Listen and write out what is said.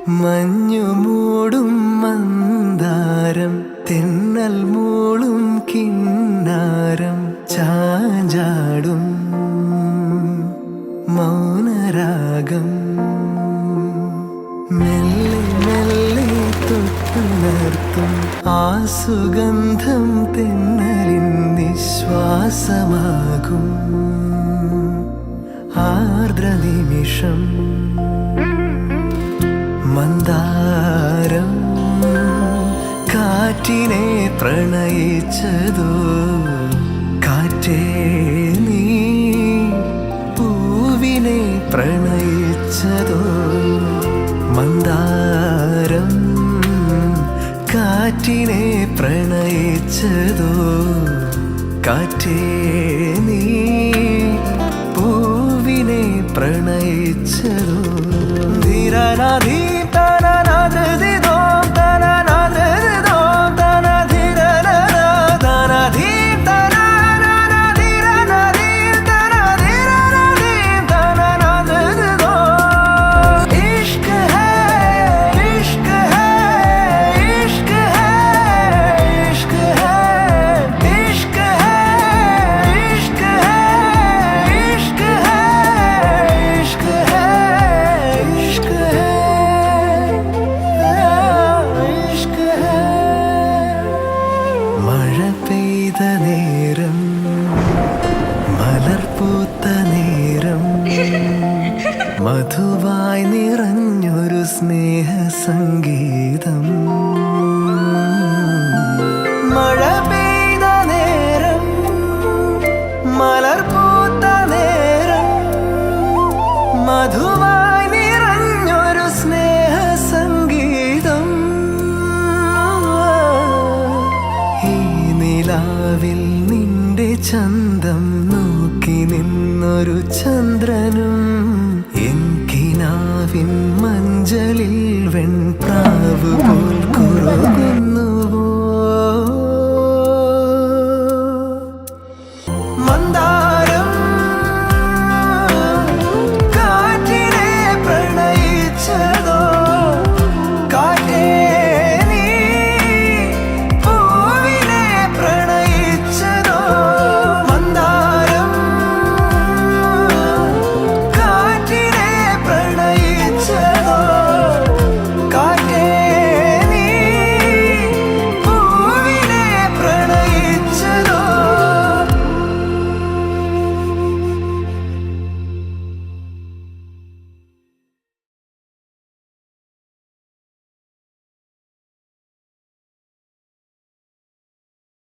മഞ്ഞു മൂടും മന്ദാരം തെന്നൽ മൂളും കിന്നാരം ചാഞ്ചാടും മൗനരാഗം മെല്ലെ മെല്ലെ തൊട്ടുണർത്തും ആ സുഗന്ധം തെന്നലിൻ നിശ്വാസമാകും ആർദ്ര നിമിഷം മന്ദാരം കാറ്റിനെ പ്രണയിച്ചതോ കാറ്റേ നീ പൂവിനെ പ്രണയിച്ചതോ മന്ദാരം കാറ്റിനെ പ്രണയിച്ചതോ കാറ്റേ നീ പൂവിനെ പ്രണയിച്ചതോ ധീരനാധീ നേരം മലർപൂത്ത നേരം മധുവായി നിറഞ്ഞൊരു സ്നേഹ സംഗീതം മഴ പെയ്ത നേരം മലർപൂത്ത നേരം മധുവായി നിറഞ്ഞൊരു സ്നേഹ സംഗീതം നിലാവിൽ നിന്റെ ചന്തം നോക്കി നിന്നൊരു ചന്ദ്രനും എൻ കിനാവിൻ മഞ്ചലിൽ വെൺപ്രാവ് പോൽ കുറുകുന്നുവോ മന്ദാരം